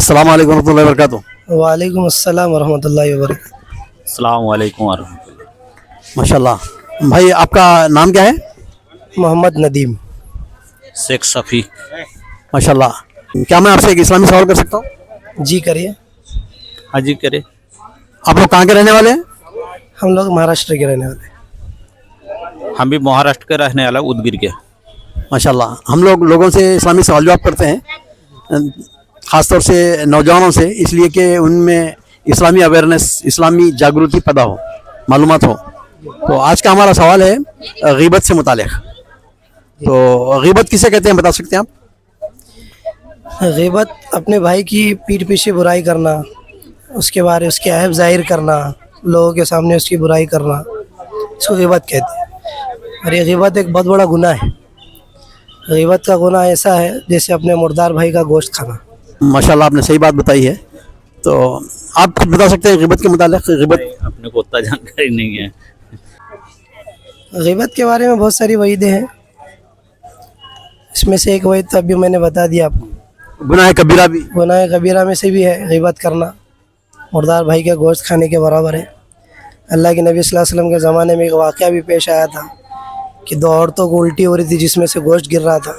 अस्सलाम वालेकुम रहमतुल्लाहि व बरकातुहू। वालेकुम अस्सलाम वरहमतुल्लाहि वबरकातुहू। अस्सलाम वालेकुम वरहमतुल्लाह। माशाल्लाह। भाई आपका नाम क्या है? मोहम्मद नदीम। शेख सफ़ी। माशाल्लाह। क्या मैं आपसे एक इस्लामी सवाल कर सकता हूँ? जी करिए। हाँ जी करे। आप लोग कहाँ के रहने वाले हैं? हम लोग महाराष्ट्र के रहने वाले हैं। हम भी महाराष्ट्र के रहने वाला उदगिर के। माशाल्लाह। हम लोगों से इस्लामी सवाल जवाब करते हैं, ख़ासतौर से नौजवानों से, इसलिए कि उनमें इस्लामी अवेयरनेस, इस्लामी जागृति पैदा हो, मालूमात हो। तो आज का हमारा सवाल है गीबत से मुतालिक। तो गीबत किसे कहते हैं, बता सकते हैं आप? गीबत अपने भाई की पीठ पीछे बुराई करना, उसके बारे उसके ऐब जाहिर करना, लोगों के सामने उसकी बुराई करना, इसको गीबत कहते हैं। और ये गीबत एक बहुत बड़ा गुनाह है। गीबत का गुनाह ऐसा है जैसे अपने मुर्दार भाई का गोश्त खाना। माशाल्लाह, आपने सही बात बताई है। तो आप खुद बता सकते हैं गीबत के मुतालिक? गीबत अपने को उतना जानकारी नहीं है। गीबत के बारे में बहुत सारी वईदें हैं, इसमें से एक वईद तो अभी मैंने बता दिया आपको। गुनाह कबीरा भी, गुनाह कबीरा में से भी है गीबत करना, मुर्दार भाई का गोश्त खाने के बराबर है। अल्लाह के नबी सल्लल्लाहु अलैहि वसल्लम के ज़माने में एक वाक़या भी पेश आया था कि दो औरतों को उल्टी हो रही थी जिसमें से गोश्त गिर रहा था।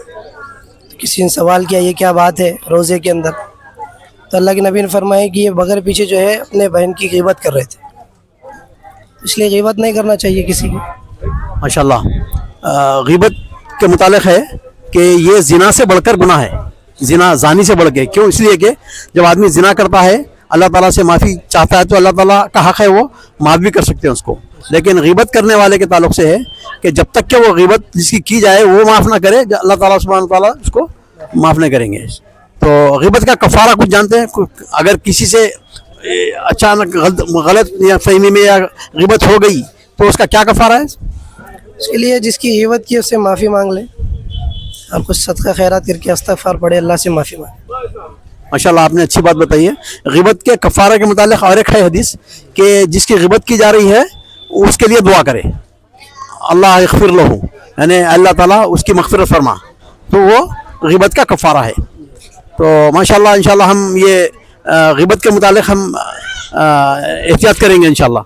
तो किसी ने सवाल किया ये क्या बात है रोज़े के अंदर? तो अल्लाह के नबी ने फरमाया कि ये बगैर पीछे जो है अपने बहन की गीबत कर रहे थे, इसलिए गीबत नहीं करना चाहिए किसी की। माशाल्लाह। गीबत के मुतालिक है कि ये जिना से बढ़कर गुनाह है, जिना जानी से बढ़ के। क्यों? इसलिए कि जब आदमी जिना करता है, अल्लाह ताला से माफ़ी चाहता है, तो अल्लाह ताला का हक़ है वो माफ़ भी कर सकते हैं उसको। लेकिन गीबत करने वाले के ताल्लुक से है कि जब तक कि वो गीबत जिसकी की जाए वो माफ़ ना करे, अल्लाह ताला सुब्हानहू ताला उसको माफ़ नहीं करेंगे। तो गीबत का कफ़ारा कुछ जानते हैं? अगर किसी से अचानक गलत या फहमी में या गीबत हो गई तो उसका क्या कफ़ारा है? इसके लिए जिसकी गीबत की उससे माफ़ी मांग ले और कुछ सदका खैरात करके इस्तग़फ़ार पढ़े, अल्लाह से माफ़ी मांगे। माशाल्लाह, आपने अच्छी बात बताई है। गीबत के कफ़ारा के मुतालिक और एक है हदीस कि जिसकी गीबत की जा रही है उसके लिए दुआ करे, अल्लाह यग़फ़िर लहू, यानी अल्लाह ताला उसकी मग़फ़िरत फरमा, तो वो गीबत का कफ़ारा है। तो माशाल्लाह, इंशाल्लाह हम ये गीबत के मुतालिक हम एहतियात करेंगे इंशाल्लाह।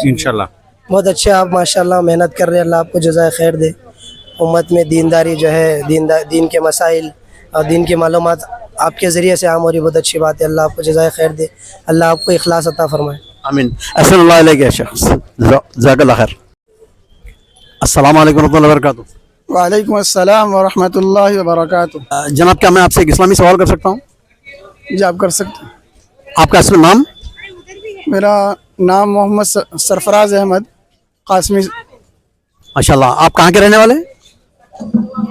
इंशाल्लाह। बहुत अच्छे आप माशाल्लाह मेहनत कर रहे हैं, अल्लाह आपको जज़ाए खैर दे। उम्मत में दीनदारी जो है, दीन के मसाइल और दीन की मालूमात आपके ज़रिए से आम हो रही, बहुत अच्छी बात है। अल्लाह आपको जज़ाए खैर दे, अल्लाह आपको इखलास अता फरमाए। आमीन। अस्सलामुअलैकुम अलैहि शख्स, जज़ाकल्लाह खैर। अस्सलाम वालेकुम रहमतुल्लाहि व बरकातुहू। वालेकुम अस्सलाम वरहमतुल्लाहि वबरकातुहू। जनाब, क्या मैं आपसे एक इस्लामी सवाल कर सकता हूँ? जी आप कर सकते हैं। आपका असल नाम? मेरा नाम मोहम्मद सरफराज अहमद कासमी। माशाल्लाह। आप कहाँ के रहने वाले हैं?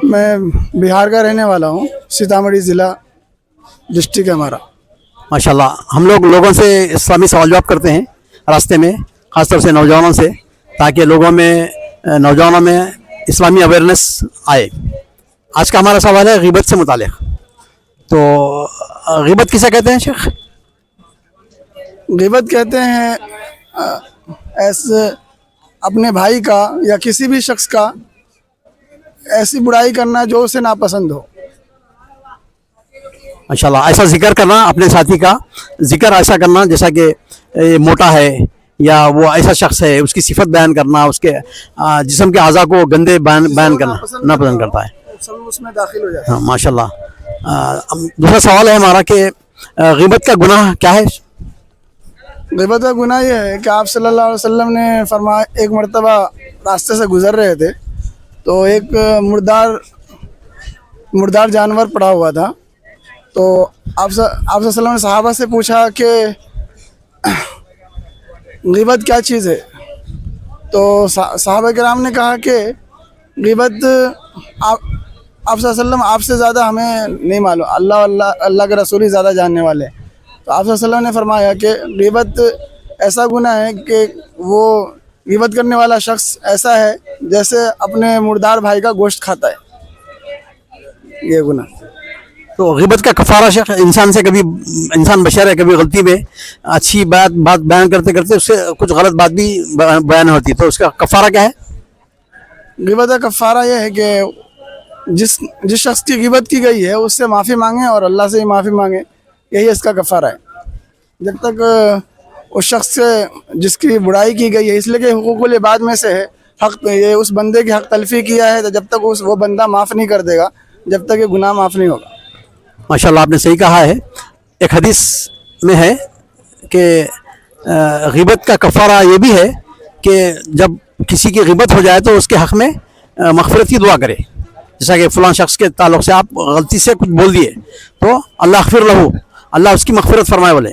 मैं बिहार का रहने वाला हूँ, सीतामढ़ी ज़िला डिस्ट्रिक्ट है हमारा। माशाल्लाह। हम लोगों से इस्लामी सवाल जवाब करते हैं रास्ते में, ख़ासतौर से नौजवानों से, ताकि नौजवानों में इस्लामी अवेयरनेस आए। आज का हमारा सवाल है गीबत से मुतालिक। तो गीबत किसे कहते हैं शेख? गीबत कहते हैं ऐसे अपने भाई का या किसी भी शख्स का ऐसी बुराई करना जो उसे नापसंद हो। माशाल्लाह। ऐसा जिक्र करना, अपने साथी का जिक्र ऐसा करना जैसा कि ये मोटा है या वो ऐसा शख्स है, उसकी सिफत बयान करना, उसके जिस्म के अज़ा को गंदे बयान करना नापसंद करता है, सब उसमें दाखिल हो जाता है। हाँ माशाल्लाह। दूसरा सवाल है हमारा कि गीबत का गुनाह क्या है? गीबत का गुनाह ये है कि आप सल्लल्लाहु अलैहि वसल्लम ने फरमाया, एक मर्तबा रास्ते से गुजर रहे थे तो एक मुर्दार जानवर पड़ा हुआ था। तो आप सल्लल्लाहु अलैहि वसल्लम ने सहाबा से पूछा कि गीबत क्या चीज़ है? तो सहाबा किराम ने कहा कि गीबत आप सल्लल्लाहु अलैहि वसल्लम आपसे ज़्यादा हमें नहीं मालूम, अल्लाह के रसूल ही ज़्यादा जानने वाले हैं। तो आप सल्लल्लाहु अलैहि वसल्लम ने फरमाया कि गीबत ऐसा गुनाह है कि वो गीबत करने वाला शख्स ऐसा है जैसे अपने मुर्दार भाई का गोश्त खाता है, ये गुनाह। तो गीबत का कफ़ारा शेख, इंसान बशर है, कभी गलती में अच्छी बात बयान करते करते उससे कुछ गलत बात भी बयान होती है, तो उसका कफ़ारा क्या है? गीबत का कफ़ारा यह है कि जिस शख्स की गीबत की गई है उससे माफ़ी मांगे और अल्लाह से ही माफ़ी मांगे यही इसका कफ़ारा है। जब तक उस शख्स से जिसकी बुराई की गई है, इसलिए कि हुकूकुल इबाद में से है, हक ये उस बंदे की हक तलफी किया है, तो जब तक वो बंदा माफ़ नहीं कर देगा, जब तक ये गुनाह माफ़ नहीं होगा। माशाल्लाह आपने सही कहा है। एक हदीस में है कि ग़ीबत का कफ़ारा ये भी है कि जब किसी की ग़ीबत हो जाए तो उसके हक़ में मग़फ़िरत की दुआ करे। जैसा कि फ़लाँ शख्स के ताल्लुक़ से आप गलती से कुछ बोल दिए तो अल्लाह अग़फ़िर लहू, अल्लाह उसकी मग़फ़िरत फरमाए बोले।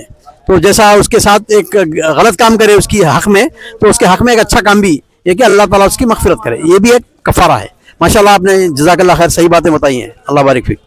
तो जैसा उसके साथ एक गलत काम करे उसकी हक़ में, तो उसके हक़ में एक अच्छा काम भी ये कि अल्लाह ताला उसकी मग़फ़िरत करे, ये भी एक कफ़ारा है। माशाल्लाह आपने जज़ाकल्लाह खैर सही बातें बताई हैं। अल्लाह बारिक फ़ीक।